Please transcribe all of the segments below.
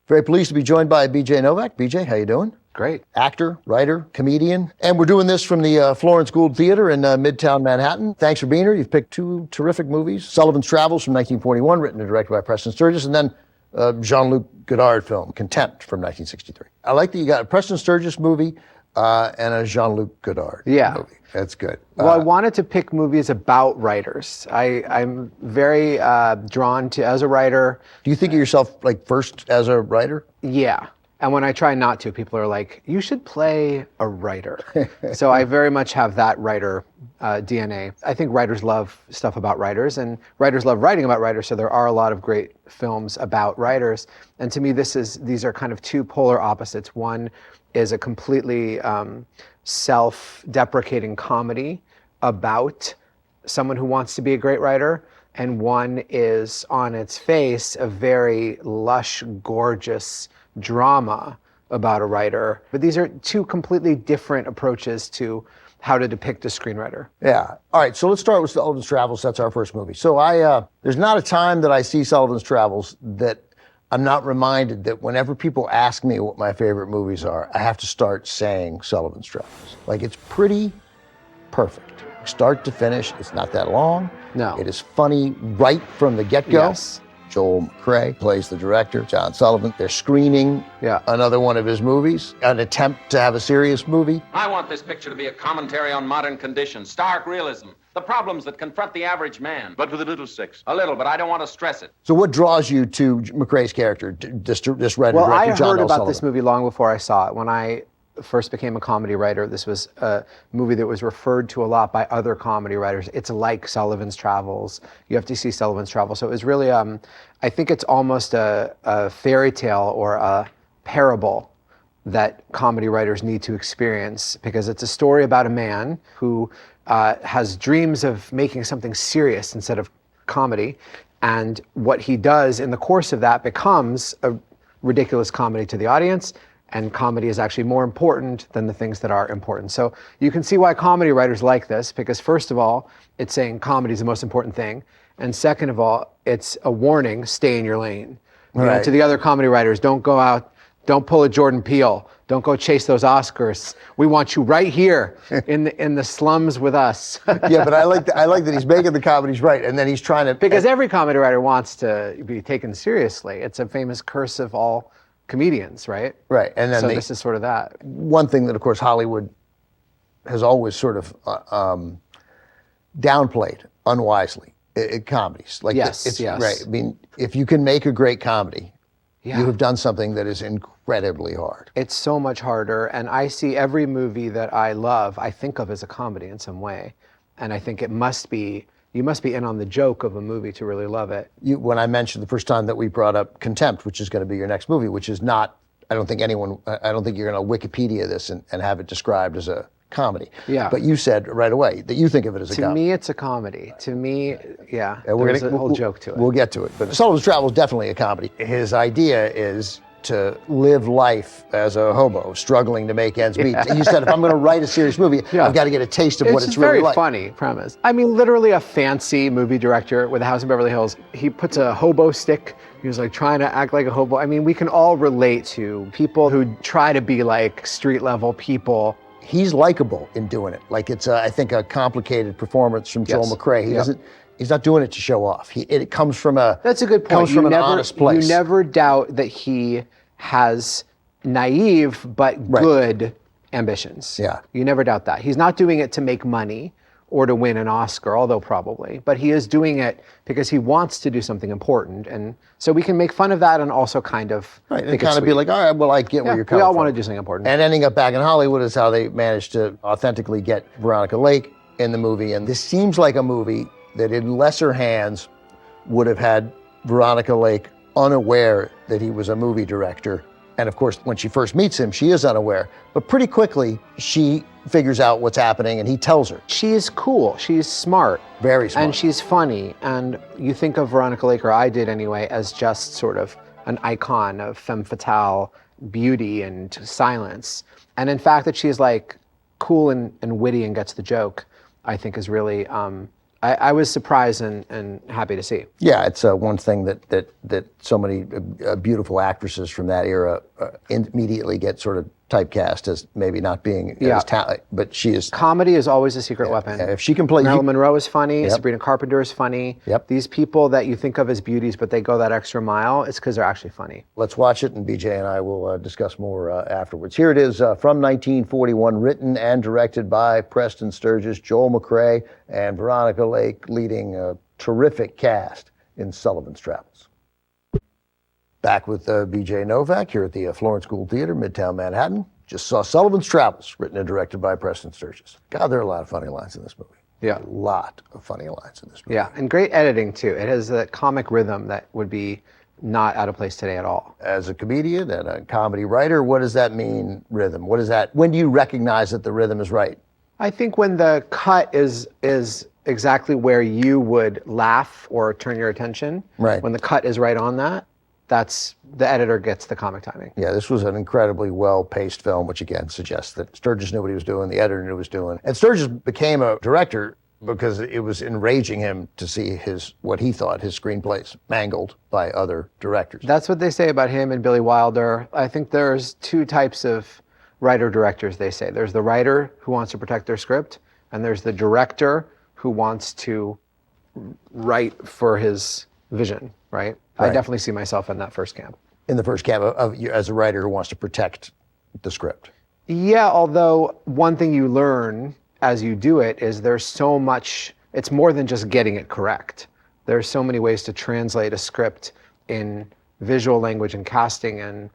Very pleased to be joined by BJ Novak. BJ, how you doing? Great. Actor, writer, comedian. And we're doing this from the Florence Gould Theater in Midtown Manhattan. Thanks for being here. You've picked two terrific movies. Sullivan's Travels from 1941, written and directed by Preston Sturges, and then Jean-Luc Godard film, Contempt from 1963. I like that you got a Preston Sturges movie and a Jean-Luc Godard movie. That's good. Well, I wanted to pick movies about writers. I'm very drawn to, as a writer. Do you think of yourself like first as a writer? Yeah. And when I try not to, people are like, you should play a writer. So I very much have that writer DNA. I think writers love stuff about writers, and writers love writing about writers, so there are a lot of great films about writers. And to me, these are kind of two polar opposites. One is a completely self-deprecating comedy about someone who wants to be a great writer, and one is, on its face, a very lush, gorgeous drama about a writer. But these are two completely different approaches to how to depict a screenwriter. Yeah. All right, so let's start with Sullivan's Travels. That's our first movie. So there's not a time that I see Sullivan's Travels that I'm not reminded that whenever people ask me what my favorite movies are, I have to start saying Sullivan's Travels. Like, it's pretty perfect. Start to finish, it's not that long. No. It is funny right from the get-go. Yes. Joel McCrea plays the director, John Sullivan. They're screening another one of his movies, an attempt to have a serious movie. I want this picture to be a commentary on modern conditions, stark realism, the problems that confront the average man. But with a little sex. A little, but I don't want to stress it. So what draws you to McCrea's character, this writer, Well, I director, John heard L. about Sullivan? this movie long before I saw it. When I first became a comedy writer, this was a movie that was referred to a lot by other comedy writers. It's like Sullivan's Travels. You have to see Sullivan's Travels. So it was really, I think it's almost a fairy tale or a parable that comedy writers need to experience, because it's a story about a man who has dreams of making something serious instead of comedy. And what he does in the course of that becomes a ridiculous comedy to the audience. And comedy is actually more important than the things that are important. So you can see why comedy writers like this, because first of all, it's saying comedy is the most important thing. And second of all, it's a warning, stay in your lane. You know, to the other comedy writers, don't go out, don't pull a Jordan Peele, don't go chase those Oscars. We want you right here in the slums with us. Yeah, but I like that he's making the comedies right, and then he's trying to... Because every comedy writer wants to be taken seriously. It's a famous curse of all comedians, right? Right, and then so this is sort of that. One thing that, of course, Hollywood has always sort of downplayed unwisely, comedies. Like yes. Right. I mean, if you can make a great comedy, you have done something that is incredibly hard. It's so much harder, and I see every movie that I love, I think of as a comedy in some way, and I think you must be in on the joke of a movie to really love it. When I mentioned the first time that we brought up Contempt, which is going to be your next movie, which is not, I don't think you're going to Wikipedia this and have it described as a comedy. Yeah. But you said right away that you think of it as a comedy. To me, it's a comedy. To me, there's a whole joke to it. We'll get to it. But Sullivan's Travel is definitely a comedy. His idea is to live life as a hobo, struggling to make ends meet. He said, if I'm going to write a serious movie, I've got to get a taste of what it's really like. It's a very funny premise. I mean, literally a fancy movie director with a house in Beverly Hills. He puts a hobo stick. He was like trying to act like a hobo. I mean, we can all relate to people who try to be like street level people. He's likable in doing it. Like it's, I think, a complicated performance from Joel McCrea. He's not doing it to show off. It comes from a... That's a good point. Comes from an honest place. You never doubt that he has naive but good ambitions. Yeah. You never doubt that. He's not doing it to make money or to win an Oscar, although probably, but he is doing it because he wants to do something important. And so we can make fun of that and also kind of and kind of be like, all right, well, I get where you're coming from. We all want to do something important. And ending up back in Hollywood is how they managed to authentically get Veronica Lake in the movie. And this seems like a movie that in lesser hands would have had Veronica Lake unaware that he was a movie director. And of course, when she first meets him, she is unaware. But pretty quickly, she figures out what's happening and he tells her. She's cool, she's smart. Very smart. And she's funny. And you think of Veronica Lake, or I did anyway, as just sort of an icon of femme fatale beauty and silence. And in fact, that she's like cool and witty and gets the joke, I think is really I was surprised and happy to see. Yeah, it's one thing that so many beautiful actresses from that era immediately get sort of typecast as maybe not being as talented, but she is. Comedy is always a secret weapon. If she can play, Marilyn Monroe is funny. Yep. Sabrina Carpenter is funny. Yep. These people that you think of as beauties, but they go that extra mile, it's because they're actually funny. Let's watch it, and BJ and I will discuss more afterwards. Here it is from 1941, written and directed by Preston Sturges, Joel McCrea, and Veronica Lake, leading a terrific cast in Sullivan's Travels. Back with BJ Novak here at the Florence School Theater, Midtown Manhattan. Just saw Sullivan's Travels, written and directed by Preston Sturges. God, there are a lot of funny lines in this movie. Yeah. A lot of funny lines in this movie. Yeah, and great editing too. It has that comic rhythm that would be not out of place today at all. As a comedian and a comedy writer, what does that mean, rhythm? What is that? When do you recognize that the rhythm is right? I think when the cut is exactly where you would laugh or turn your attention. Right. When the cut is right on that, that's the editor gets the comic timing. Yeah, this was an incredibly well-paced film, which again suggests that Sturges knew what he was doing, the editor knew what he was doing. And Sturges became a director because it was enraging him to see what he thought his screenplays mangled by other directors. That's what they say about him and Billy Wilder. I think there's two types of writer-directors, they say. There's the writer who wants to protect their script, and there's the director who wants to write for his vision, right? I definitely see myself in that first camp. In the first camp of you as a writer who wants to protect the script. Yeah, although one thing you learn as you do it is there's so much, it's more than just getting it correct. There's so many ways to translate a script in visual language and casting and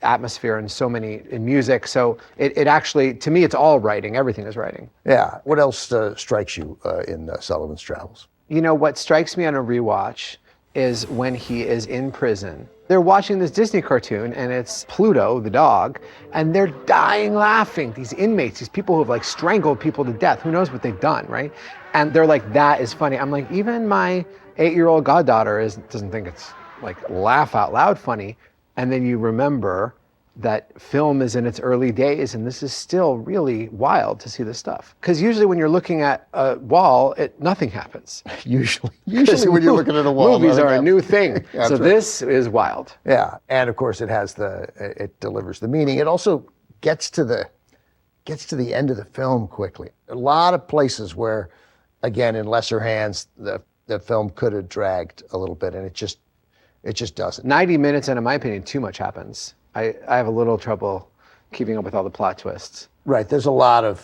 atmosphere and so many in music. So it actually, to me, it's all writing. Everything is writing. Yeah. What else strikes you in Sullivan's Travels? You know, what strikes me on a rewatch is when he is in prison. They're watching this Disney cartoon and it's Pluto, the dog, and they're dying laughing. These inmates, these people who have like strangled people to death, who knows what they've done, right? And they're like, that is funny. I'm like, even my 8-year-old goddaughter doesn't think it's like laugh out loud funny. And then you remember that film is in its early days and this is still really wild to see this stuff. Because usually when you're looking at a wall, nothing happens. Usually when you're looking at a wall, movies are a new thing. So right. This is wild. Yeah, and of course it delivers the meaning. It also gets to the end of the film quickly. A lot of places where, again, in lesser hands, the film could have dragged a little bit, and it just doesn't. 90 minutes, and in my opinion, too much happens. I have a little trouble keeping up with all the plot twists. Right, there's a lot of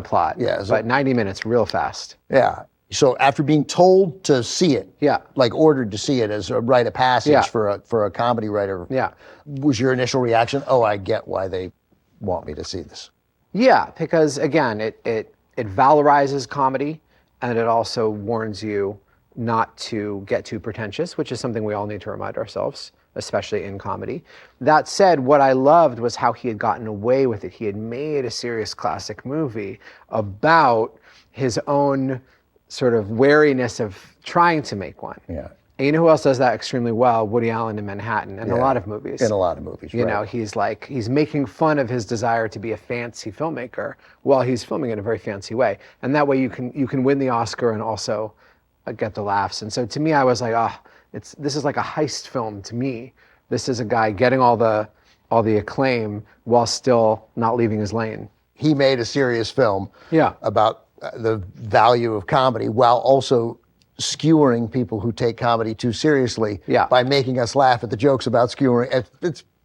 plot. Yeah, but 90 minutes, real fast. Yeah. So after being told to see it, like ordered to see it as a rite of passage for a comedy writer, was your initial reaction, oh, I get why they want me to see this? Yeah, because again, it valorizes comedy, and it also warns you not to get too pretentious, which is something we all need to remind ourselves, especially in comedy. That said, what I loved was how he had gotten away with it. He had made a serious classic movie about his own sort of wariness of trying to make one. Yeah. And you know who else does that extremely well? Woody Allen in Manhattan, and a lot of movies. In a lot of movies, You know, he's making fun of his desire to be a fancy filmmaker while he's filming in a very fancy way. And that way you can win the Oscar and also get the laughs. And so to me, I was like, this is like a heist film to me. This is a guy getting all the acclaim while still not leaving his lane. He made a serious film about the value of comedy while also skewering people who take comedy too seriously by making us laugh at the jokes about skewering.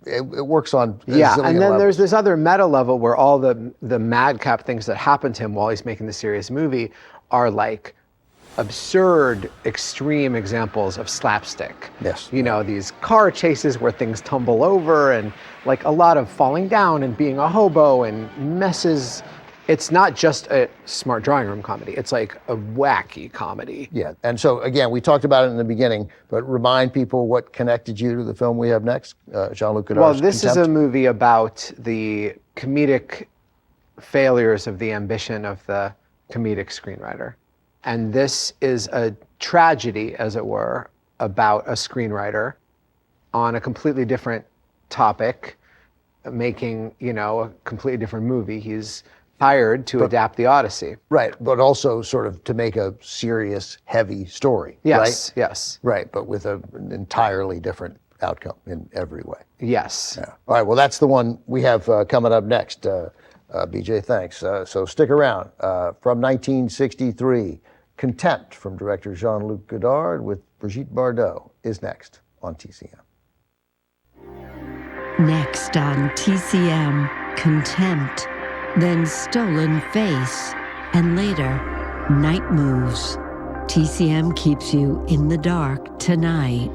It works on a zillion and then levels. there's this other meta level where all the madcap things that happen to him while he's making the serious movie are like absurd, extreme examples of slapstick. Yes. You know, these car chases where things tumble over and like a lot of falling down and being a hobo and messes. It's not just a smart drawing room comedy. It's like a wacky comedy. Yeah, and so again, we talked about it in the beginning, but remind people what connected you to the film we have next, Jean-Luc Godard's Well, this Contempt. is a movie about the comedic failures of the ambition of the comedic screenwriter. And this is a tragedy, as it were, about a screenwriter on a completely different topic, making, a completely different movie. He's hired to adapt the Odyssey. Right, but also sort of to make a serious, heavy story. Yes, right? yes. Right, but with an entirely different outcome in every way. Yes. Yeah. All right, well, that's the one we have coming up next. BJ, thanks. So stick around. From 1963, Contempt from director Jean-Luc Godard with Brigitte Bardot is next on TCM. Next on TCM, Contempt, then Stolen Face, and later, Night Moves. TCM keeps you in the dark tonight.